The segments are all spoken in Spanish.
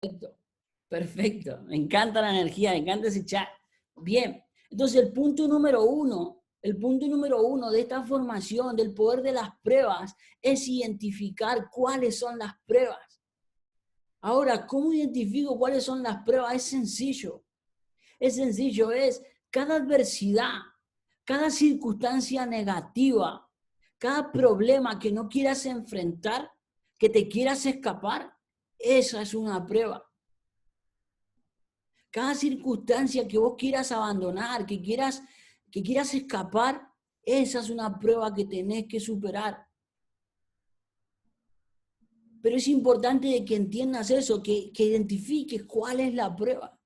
Perfecto, perfecto. Me encanta la energía, me encanta ese chat. Bien, entonces el punto número uno de esta formación del poder de las pruebas es identificar cuáles son las pruebas. Ahora, ¿cómo identifico cuáles son las pruebas? Es sencillo. Es sencillo, es cada adversidad, cada circunstancia negativa, cada problema que no quieras enfrentar, que te quieras escapar, esa es una prueba. Cada circunstancia que vos quieras abandonar, que quieras escapar, esa es una prueba que tenés que superar. Pero es importante de que entiendas eso, que identifiques cuál es la prueba.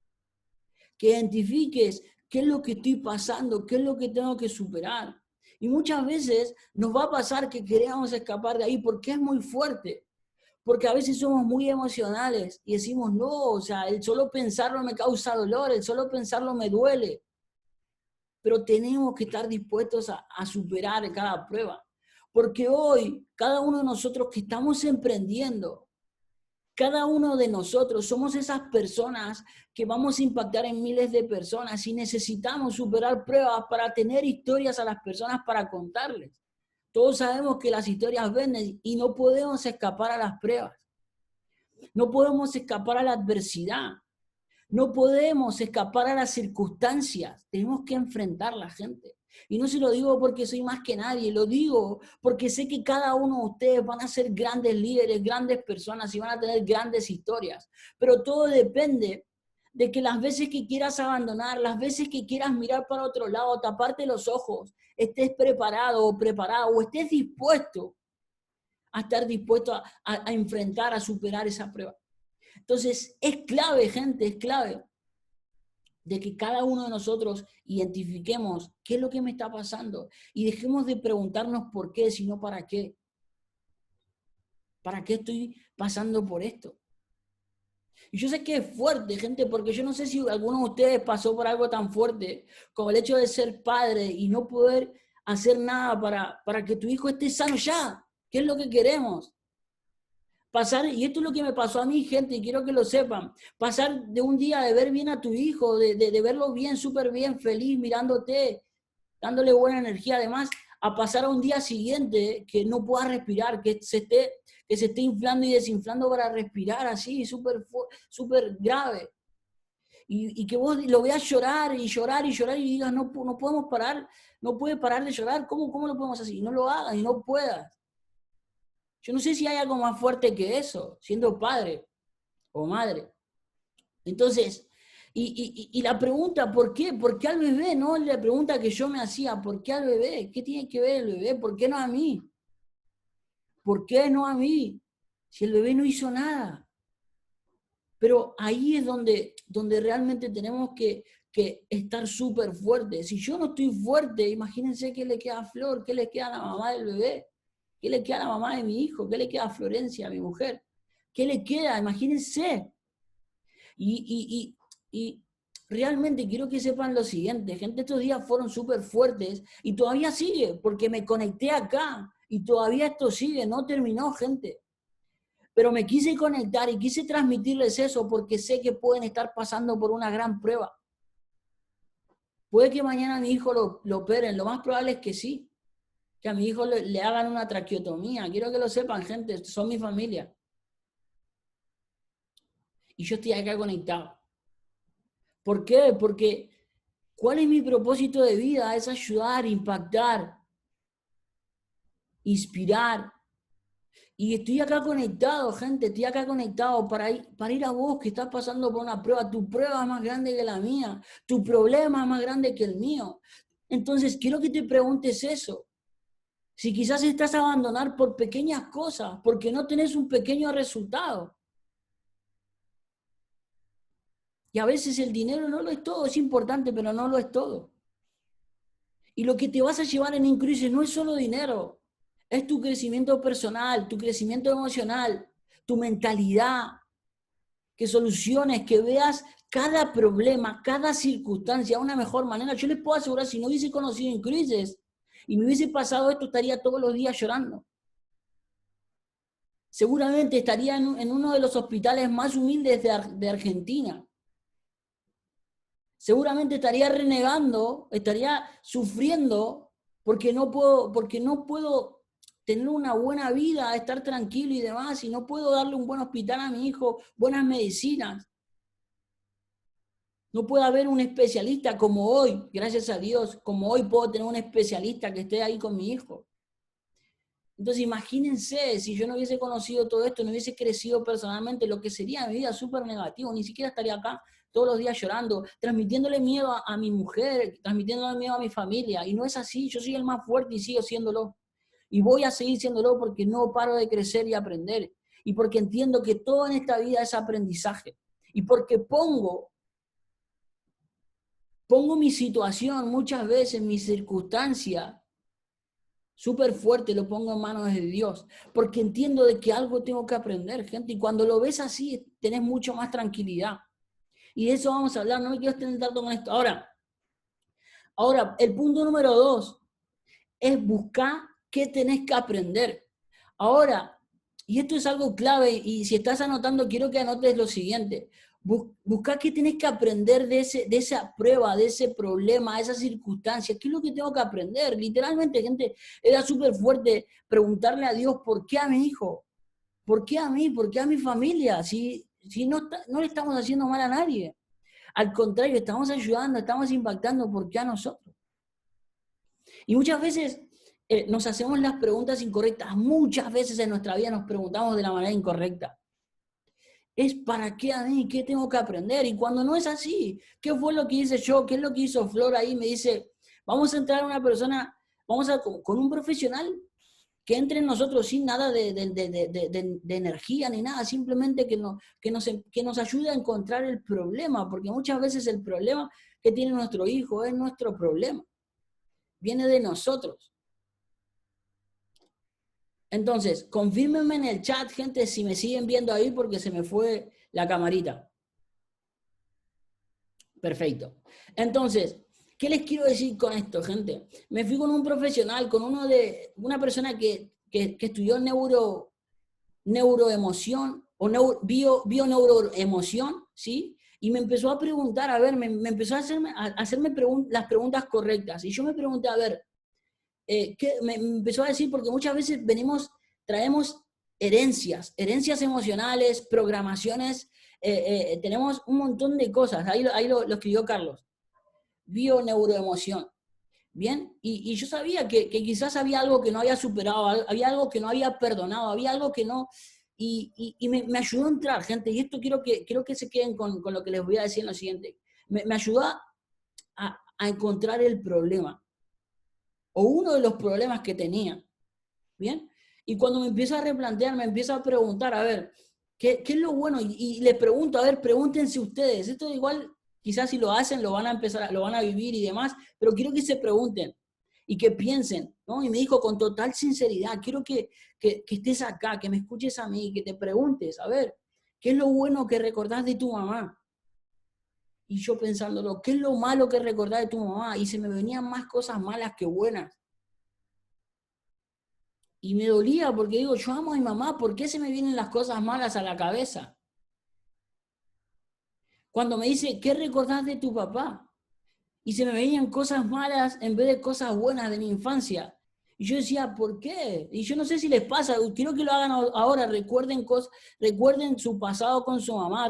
Que identifiques qué es lo que estoy pasando, qué es lo que tengo que superar. Y muchas veces nos va a pasar que queremos escapar de ahí porque es muy fuerte. Porque a veces somos muy emocionales y decimos, no, o sea, el solo pensarlo me causa dolor, el solo pensarlo me duele. Pero tenemos que estar dispuestos a superar cada prueba. Porque hoy, cada uno de nosotros que estamos emprendiendo, cada uno de nosotros somos esas personas que vamos a impactar en miles de personas y necesitamos superar pruebas para tener historias a las personas para contarles. Todos sabemos que las historias venden y no podemos escapar a las pruebas. No podemos escapar a la adversidad. No podemos escapar a las circunstancias. Tenemos que enfrentar a la gente. Y no se lo digo porque soy más que nadie, lo digo porque sé que cada uno de ustedes van a ser grandes líderes, grandes personas y van a tener grandes historias. Pero todo depende de que las veces que quieras abandonar, las veces que quieras mirar para otro lado, taparte los ojos, estés preparado o preparado o estés dispuesto a estar dispuesto a enfrentar, a superar esa prueba. Entonces, es clave, gente, es clave de que cada uno de nosotros identifiquemos qué es lo que me está pasando y dejemos de preguntarnos por qué, sino para qué. ¿Para qué estoy pasando por esto? Y yo sé que es fuerte, gente, porque yo no sé si alguno de ustedes pasó por algo tan fuerte como el hecho de ser padre y no poder hacer nada para que tu hijo esté sano ya. ¿Qué es lo que queremos? Pasar, y esto es lo que me pasó a mí, gente, y quiero que lo sepan, pasar de un día de ver bien a tu hijo, de verlo bien, súper bien, feliz, mirándote, dándole buena energía, además, a pasar a un día siguiente que no pueda respirar, que se esté inflando y desinflando para respirar así, súper grave. Y que vos lo veas llorar y llorar y llorar y digas, no, no podemos parar, no puede parar de llorar, ¿cómo lo podemos hacer? Y no lo hagas y no puedas. Yo no sé si hay algo más fuerte que eso, siendo padre o madre. Entonces, y la pregunta, ¿por qué? ¿Por qué al bebé? No la pregunta que yo me hacía, ¿por qué al bebé? ¿Qué tiene que ver el bebé? ¿Por qué no a mí? ¿Por qué no a mí? Si el bebé no hizo nada. Pero ahí es donde realmente tenemos que estar súper fuertes. Si yo no estoy fuerte, imagínense qué le queda a Flor, qué le queda a la mamá del bebé, qué le queda a la mamá de mi hijo, qué le queda a Florencia, a mi mujer, qué le queda, imagínense. Y realmente quiero que sepan lo siguiente, gente, estos días fueron súper fuertes y todavía sigue, porque me conecté acá y todavía esto sigue, no terminó, gente. Pero me quise conectar y quise transmitirles eso porque sé que pueden estar pasando por una gran prueba. Puede que mañana a mi hijo lo operen, lo más probable es que sí, que a mi hijo le hagan una traqueotomía. Quiero que lo sepan, gente, son mi familia. Y yo estoy acá conectado. ¿Por qué? Porque ¿cuál es mi propósito de vida? Es ayudar, impactar, inspirar. Y estoy acá conectado, gente, estoy acá conectado para ir a vos que estás pasando por una prueba. Tu prueba es más grande que la mía, tu problema es más grande que el mío. Entonces, quiero que te preguntes eso. Si quizás estás a abandonar por pequeñas cosas, porque no tenés un pequeño resultado. Y a veces el dinero no lo es todo, es importante, pero no lo es todo. Y lo que te vas a llevar en Increase no es solo dinero, es tu crecimiento personal, tu crecimiento emocional, tu mentalidad, que soluciones, que veas cada problema, cada circunstancia de una mejor manera. Yo les puedo asegurar, si no hubiese conocido Increases y me hubiese pasado esto, estaría todos los días llorando. Seguramente estaría en uno de los hospitales más humildes de Argentina. Seguramente estaría renegando, estaría sufriendo porque no puedo tener una buena vida, estar tranquilo y demás, y no puedo darle un buen hospital a mi hijo, buenas medicinas. No puede haber un especialista como hoy, gracias a Dios, como hoy puedo tener un especialista que esté ahí con mi hijo. Entonces imagínense, si yo no hubiese conocido todo esto, no hubiese crecido personalmente, lo que sería mi vida súper negativo, ni siquiera estaría acá todos los días llorando, transmitiéndole miedo a mi mujer, transmitiéndole miedo a mi familia, y no es así, yo soy el más fuerte y sigo siéndolo. Y voy a seguir siéndolo porque no paro de crecer y aprender, y porque entiendo que todo en esta vida es aprendizaje, y porque pongo mi situación muchas veces, mi circunstancia, súper fuerte, lo pongo en manos de Dios, porque entiendo de que algo tengo que aprender, gente, y cuando lo ves así, tenés mucho más tranquilidad. Y de eso vamos a hablar, no me quiero extender tanto con esto. Ahora, el punto número 2 es buscar qué tenés que aprender. Ahora, y esto es algo clave, y si estás anotando, quiero que anotes lo siguiente. Buscar qué tenés que aprender de esa prueba, de ese problema, de esa circunstancia. ¿Qué es lo que tengo que aprender? Literalmente, gente, era súper fuerte preguntarle a Dios, ¿por qué a mi hijo? ¿Por qué a mí? ¿Por qué a mi familia? Si no le estamos haciendo mal a nadie. Al contrario, estamos ayudando, estamos impactando, ¿por qué a nosotros? Y muchas veces nos hacemos las preguntas incorrectas. Muchas veces en nuestra vida nos preguntamos de la manera incorrecta. Es ¿para qué a mí? ¿Qué tengo que aprender? Y cuando no es así, ¿qué fue lo que hice yo? ¿Qué es lo que hizo Flor ahí? Me dice, vamos a entrar a una persona, con un profesional que entre en nosotros sin nada de energía ni nada, simplemente que nos ayude a encontrar el problema, porque muchas veces el problema que tiene nuestro hijo es nuestro problema, viene de nosotros. Entonces, confírmenme en el chat, gente, si me siguen viendo ahí porque se me fue la camarita. Perfecto. Entonces, ¿qué les quiero decir con esto, gente? Me fui con un profesional, con una persona que estudió neuroemoción o bio-neuroemoción, ¿sí? Y me empezó a preguntar, a ver, me empezó a hacerme las preguntas correctas. Y yo me pregunté, a ver, me empezó a decir, porque muchas veces traemos herencias emocionales, programaciones, tenemos un montón de cosas. Ahí lo escribió Carlos. Bio-neuroemoción. Bien, y yo sabía que quizás había algo que no había superado, había algo que no había perdonado, había algo que no, y me ayudó a entrar, gente, y esto quiero que se queden con lo que les voy a decir en lo siguiente. Me ayudó a encontrar el problema, o uno de los problemas que tenía, ¿bien? Y cuando me empiezo a replantear, me empiezo a preguntar, a ver, ¿qué es lo bueno? Y les pregunto, a ver, pregúntense ustedes, esto igual, quizás si lo hacen, lo van a vivir y demás, pero quiero que se pregunten y que piensen, ¿no? Y me dijo con total sinceridad, quiero que estés acá, que me escuches a mí, que te preguntes, a ver, ¿qué es lo bueno que recordás de tu mamá? Y yo pensándolo, ¿qué es lo malo que recordás de tu mamá? Y se me venían más cosas malas que buenas. Y me dolía porque digo, yo amo a mi mamá, ¿por qué se me vienen las cosas malas a la cabeza? Cuando me dice, ¿qué recordás de tu papá? Y se me venían cosas malas en vez de cosas buenas de mi infancia. Y yo decía, ¿por qué? Y yo no sé si les pasa, quiero que lo hagan ahora, recuerden su pasado con su mamá,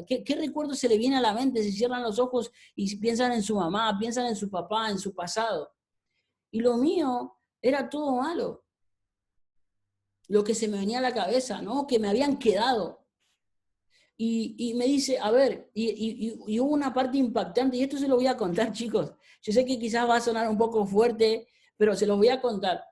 ¿qué recuerdo se le viene a la mente si cierran los ojos y piensan en su mamá, piensan en su papá, en su pasado? Y lo mío era todo malo, lo que se me venía a la cabeza, ¿no? Que me habían quedado. Y me dice, a ver, y hubo una parte impactante, y esto se lo voy a contar, chicos. Yo sé que quizás va a sonar un poco fuerte, pero se lo voy a contar.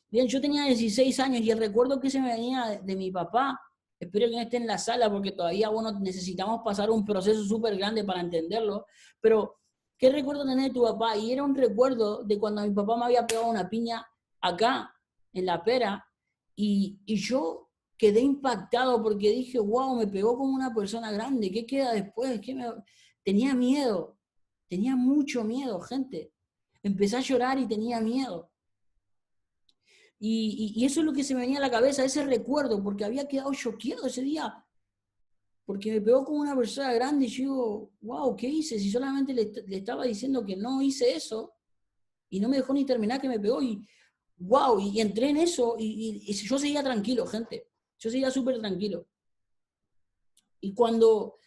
Bien, yo tenía 16 años y el recuerdo que se me venía de mi papá, espero que no esté en la sala porque todavía, bueno, necesitamos pasar un proceso súper grande para entenderlo, pero ¿qué recuerdo tenés de tu papá? Y era un recuerdo de cuando mi papá me había pegado una piña acá, en la pera, y yo quedé impactado porque dije, wow, me pegó como una persona grande, ¿qué queda después? Tenía miedo, tenía mucho miedo, gente. Empecé a llorar y tenía miedo. Y eso es lo que se me venía a la cabeza, ese recuerdo, porque había quedado choqueado ese día, porque me pegó como una persona grande y yo digo, wow, ¿qué hice? Si solamente le estaba diciendo que no hice eso y no me dejó ni terminar que me pegó y wow, y entré en eso y yo seguía tranquilo, gente, yo seguía súper tranquilo. Y cuando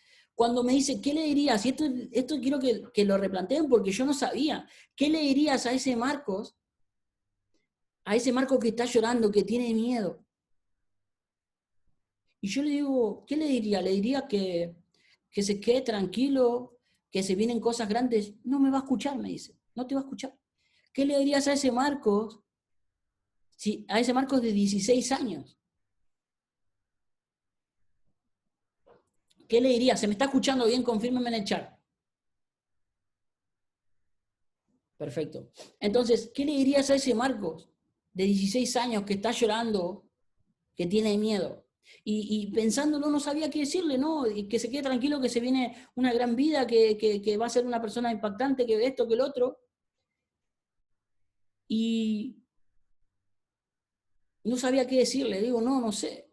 me dice, ¿qué le dirías? Y esto quiero que lo replanteen porque yo no sabía. ¿Qué le dirías a ese Marcos que está llorando, que tiene miedo? Y yo le digo, ¿qué le diría? Le diría que se quede tranquilo, que se vienen cosas grandes. No me va a escuchar, me dice, no te va a escuchar. ¿Qué le dirías a ese Marcos, a ese Marcos de 16 años? ¿Qué le dirías? ¿Se me está escuchando bien? Confírmeme en el chat. Perfecto. Entonces, ¿qué le dirías a ese Marcos de 16 años que está llorando, que tiene miedo? Y pensándolo no sabía qué decirle, ¿no? Y que se quede tranquilo, que se viene una gran vida, que va a ser una persona impactante, que esto, que el otro. Y no sabía qué decirle, digo, no, no sé.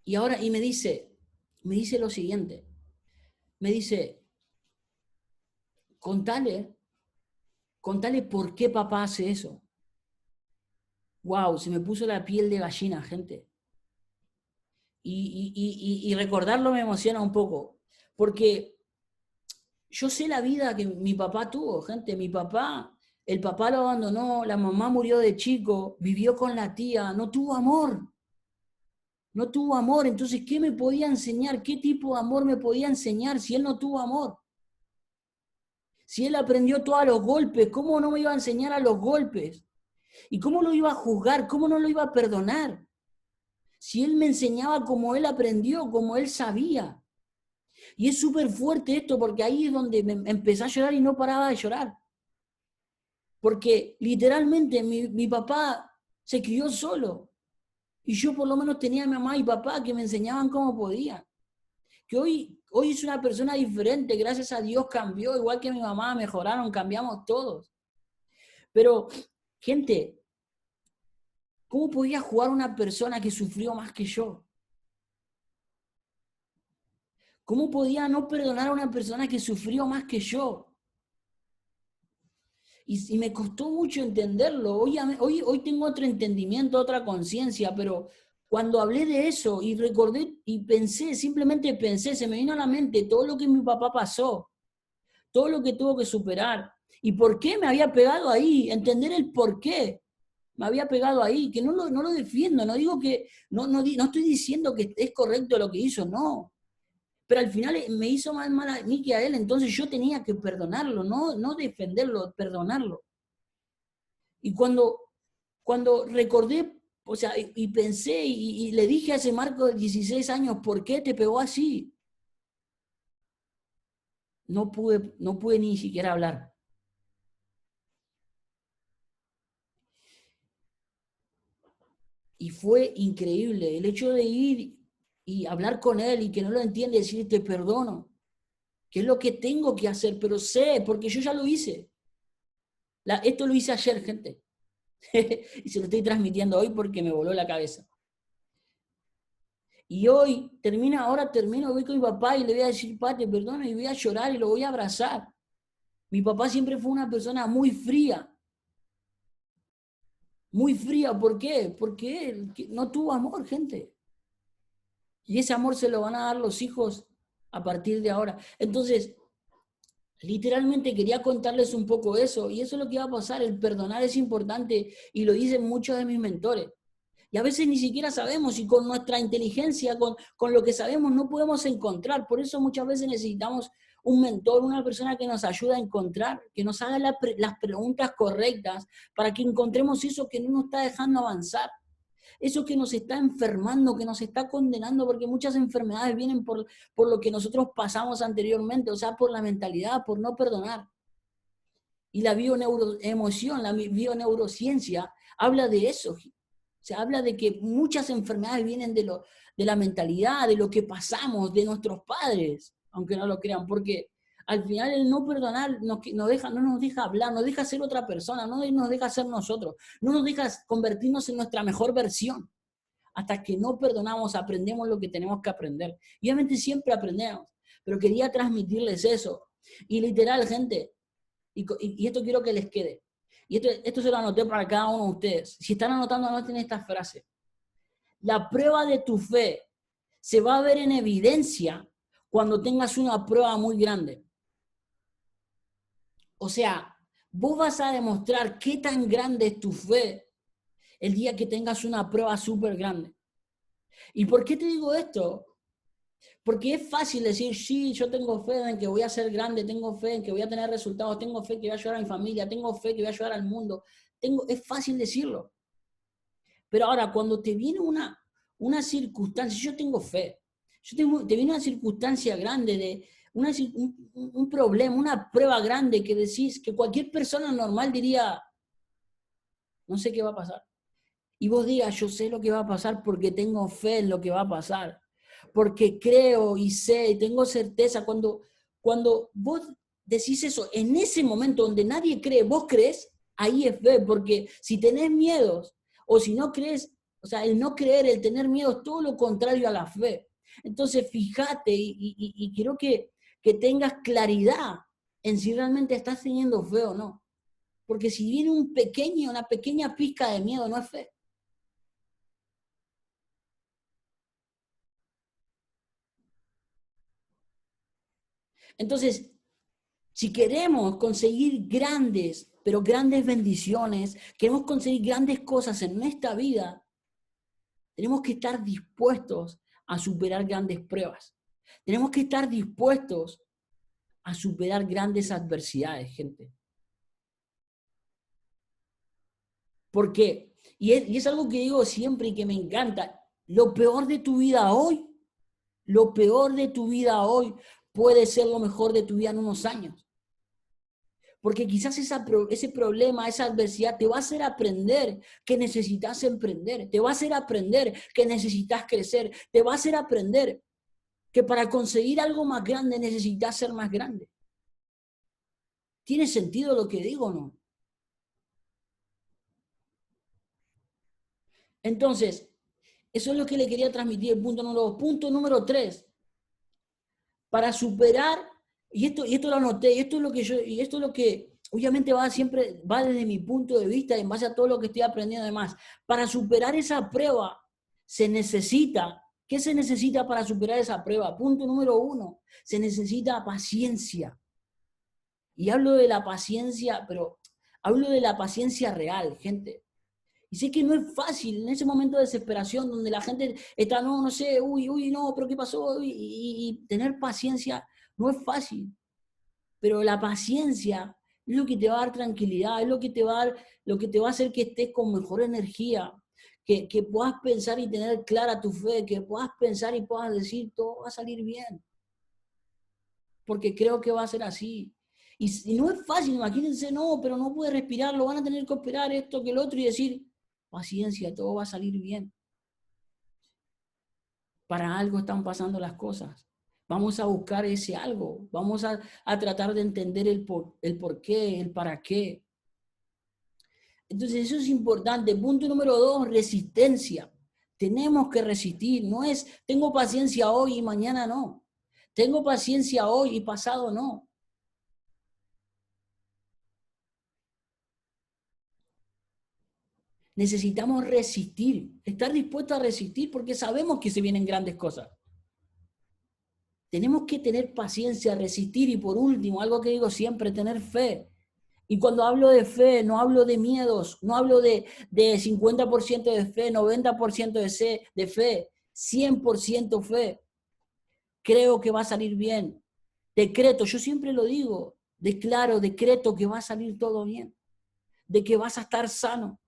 Y ahora, me dice lo siguiente, me dice, contale, contale por qué papá hace eso. Wow, se me puso la piel de gallina, gente. Y recordarlo me emociona un poco, porque yo sé la vida que mi papá tuvo, gente. Mi papá, el papá lo abandonó, la mamá murió de chico, vivió con la tía, no tuvo amor. No tuvo amor, entonces, ¿qué me podía enseñar? ¿Qué tipo de amor me podía enseñar si él no tuvo amor? Si él aprendió todo a los golpes, ¿cómo no me iba a enseñar a los golpes? ¿Y cómo lo iba a juzgar? ¿Cómo no lo iba a perdonar? Si él me enseñaba como él aprendió, como él sabía. Y es súper fuerte esto, porque ahí es donde me empecé a llorar y no paraba de llorar. Porque literalmente mi papá se crió solo. Y yo por lo menos tenía a mi mamá y papá que me enseñaban cómo podía. Que hoy es una persona diferente, gracias a Dios cambió, igual que mi mamá, mejoraron, cambiamos todos. Pero, gente, ¿cómo podía jugar una persona que sufrió más que yo? ¿Cómo podía no perdonar a una persona que sufrió más que yo? Y me costó mucho entenderlo. Hoy tengo otro entendimiento, otra conciencia, pero cuando hablé de eso y recordé y pensé, simplemente pensé, se me vino a la mente todo lo que mi papá pasó, todo lo que tuvo que superar y por qué me había pegado ahí, entender el por qué me había pegado ahí, que no lo defiendo, no digo que, no estoy diciendo que es correcto lo que hizo, no. Pero al final me hizo más mal a mí que a él, entonces yo tenía que perdonarlo, no defenderlo, perdonarlo. Y cuando recordé, o sea, y pensé y le dije a ese Marco de 16 años, ¿por qué te pegó así? No pude ni siquiera hablar. Y fue increíble el hecho de ir y hablar con él y que no lo entiende, decir te perdono, que es lo que tengo que hacer, pero sé, porque yo ya lo hice. Esto lo hice ayer, gente. Y se lo estoy transmitiendo hoy porque me voló la cabeza. Y ahora termino, voy con mi papá y le voy a decir, pa, te perdono, y voy a llorar y lo voy a abrazar. Mi papá siempre fue una persona muy fría. Muy fría, ¿por qué? Porque él no tuvo amor, gente. Y ese amor se lo van a dar los hijos a partir de ahora. Entonces, literalmente quería contarles un poco eso, y eso es lo que va a pasar, el perdonar es importante, y lo dicen muchos de mis mentores. Y a veces ni siquiera sabemos, y con nuestra inteligencia, con lo que sabemos, no podemos encontrar. Por eso muchas veces necesitamos un mentor, una persona que nos ayude a encontrar, que nos haga las preguntas correctas para que encontremos eso que no nos está dejando avanzar. Eso que nos está enfermando, que nos está condenando, porque muchas enfermedades vienen por lo que nosotros pasamos anteriormente, o sea, por la mentalidad, por no perdonar. Y la bioneuroemoción, la bioneurociencia, habla de eso. Se habla de que muchas enfermedades vienen de la mentalidad, de lo que pasamos, de nuestros padres, aunque no lo crean, porque Al final el no perdonar no nos deja hablar, nos deja ser otra persona, no nos deja ser nosotros, no nos deja convertirnos en nuestra mejor versión. Hasta que no perdonamos, aprendemos lo que tenemos que aprender. Y obviamente siempre aprendemos, pero quería transmitirles eso. Y literal, gente, y esto quiero que les quede. Y esto se lo anoté para cada uno de ustedes. Si están anotando, anoten esta frase. La prueba de tu fe se va a ver en evidencia cuando tengas una prueba muy grande. O sea, vos vas a demostrar qué tan grande es tu fe el día que tengas una prueba súper grande. ¿Y por qué te digo esto? Porque es fácil decir, sí, yo tengo fe en que voy a ser grande, tengo fe en que voy a tener resultados, tengo fe que voy a ayudar a mi familia, tengo fe que voy a ayudar al mundo. Es fácil decirlo. Pero ahora, cuando te viene una circunstancia, yo tengo fe, te viene una circunstancia grande, un problema, una prueba grande que decís que cualquier persona normal diría, no sé qué va a pasar. Y vos digas, yo sé lo que va a pasar porque tengo fe en lo que va a pasar. Porque creo y sé y tengo certeza. Cuando vos decís eso, en ese momento donde nadie cree, vos crees, ahí es fe. Porque si tenés miedos o si no crees, o sea, el no creer, el tener miedo es todo lo contrario a la fe. Entonces, fíjate y quiero que tengas claridad en si realmente estás teniendo fe o no. Porque si viene una pequeña pizca de miedo, no es fe. Entonces, si queremos conseguir grandes, pero grandes bendiciones, queremos conseguir grandes cosas en nuestra vida, tenemos que estar dispuestos a superar grandes pruebas. Tenemos que estar dispuestos a superar grandes adversidades, gente. Porque, y es algo que digo siempre y que me encanta, lo peor de tu vida hoy, lo peor de tu vida hoy puede ser lo mejor de tu vida en unos años. Porque quizás ese problema, esa adversidad te va a hacer aprender que necesitas emprender, te va a hacer aprender que necesitas crecer, te va a hacer aprender que para conseguir algo más grande necesitas ser más grande. ¿Tiene sentido lo que digo o no? Entonces, eso es lo que le quería transmitir, el punto número 2. Punto número 3. Para superar, y esto lo anoté, y esto es lo que obviamente va desde mi punto de vista, en base a todo lo que estoy aprendiendo además. Para superar esa prueba, ¿qué se necesita para superar esa prueba? Punto número 1, se necesita paciencia. Y hablo de la paciencia, pero hablo de la paciencia real, gente. Y sé que no es fácil en ese momento de desesperación donde la gente está, no sé, no, pero ¿qué pasó? Y tener paciencia no es fácil. Pero la paciencia es lo que te va a dar tranquilidad, es lo que te va a hacer que estés con mejor energía, que puedas pensar y tener clara tu fe, que puedas pensar y puedas decir, todo va a salir bien. Porque creo que va a ser así. Y no es fácil, imagínense, no, pero no puede respirar, lo van a tener que operar esto, que el otro, y decir, paciencia, todo va a salir bien. Para algo están pasando las cosas. Vamos a buscar ese algo. Vamos a tratar de entender el por qué, el para qué. Entonces eso es importante. Punto número 2, resistencia. Tenemos que resistir. No es, tengo paciencia hoy y mañana no. Tengo paciencia hoy y pasado no. Necesitamos resistir, estar dispuestos a resistir porque sabemos que se vienen grandes cosas. Tenemos que tener paciencia, resistir y por último, algo que digo siempre, tener fe. Y cuando hablo de fe, no hablo de miedos, no hablo de 50% de fe, 90% de fe, 100% fe. Creo que va a salir bien. Decreto, yo siempre lo digo, decreto que va a salir todo bien, de que vas a estar sano,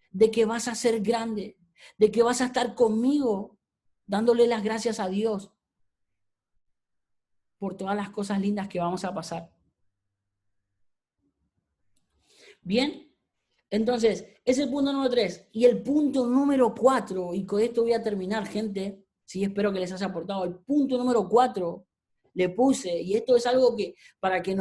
de que vas a ser grande, de que vas a estar conmigo, dándole las gracias a Dios por todas las cosas lindas que vamos a pasar. Bien, entonces, ese es el punto número 3. Y el punto número 4, y con esto voy a terminar, gente, sí, espero que les haya aportado. El punto número 4, le puse, y esto es algo que para que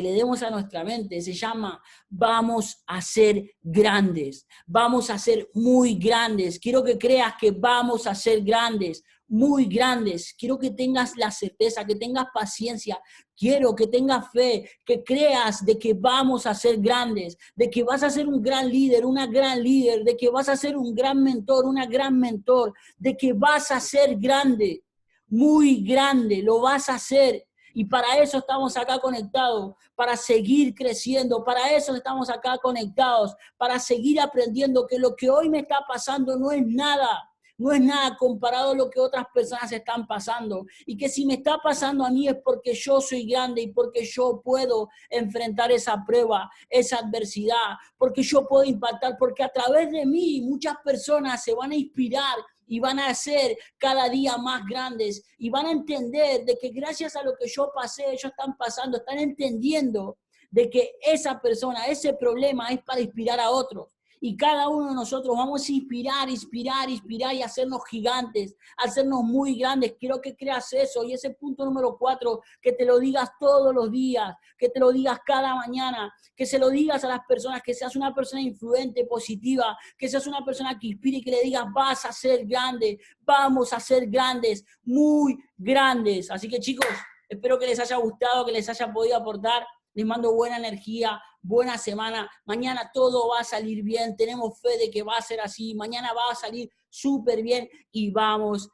le demos a nuestra mente, se llama vamos a ser grandes, vamos a ser muy grandes. Quiero que creas que vamos a ser grandes, muy grandes. Quiero que tengas la certeza, que tengas paciencia. Quiero que tengas fe, que creas de que vamos a ser grandes, de que vas a ser un gran líder, una gran líder, de que vas a ser un gran mentor, una gran mentor, de que vas a ser grande, muy grande, lo vas a hacer. Y para eso estamos acá conectados, para seguir creciendo, para eso estamos acá conectados, para seguir aprendiendo que lo que hoy me está pasando no es nada. No es nada comparado a lo que otras personas están pasando. Y que si me está pasando a mí es porque yo soy grande y porque yo puedo enfrentar esa prueba, esa adversidad, porque yo puedo impactar, porque a través de mí muchas personas se van a inspirar y van a ser cada día más grandes y van a entender de que gracias a lo que yo pasé, ellos están pasando, están entendiendo de que esa persona, ese problema es para inspirar a otros. Y cada uno de nosotros vamos a inspirar y hacernos gigantes, hacernos muy grandes. Quiero que creas eso. Y ese punto número 4, que te lo digas todos los días, que te lo digas cada mañana, que se lo digas a las personas, que seas una persona influente, positiva, que seas una persona que inspire y que le digas, vas a ser grande, vamos a ser grandes, muy grandes. Así que chicos, espero que les haya gustado, que les haya podido aportar. Les mando buena energía, buena semana. Mañana todo va a salir bien. Tenemos fe de que va a ser así. Mañana va a salir súper bien y vamos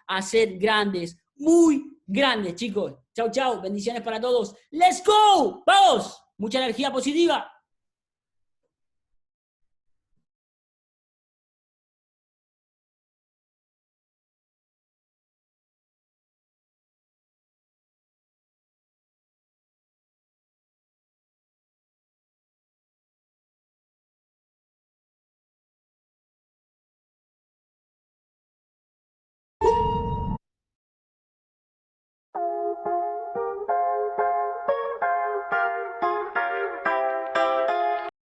a ser grandes. Muy grandes, chicos. Chau, chau. Bendiciones para todos. ¡Let's go! ¡Vamos! Mucha energía positiva.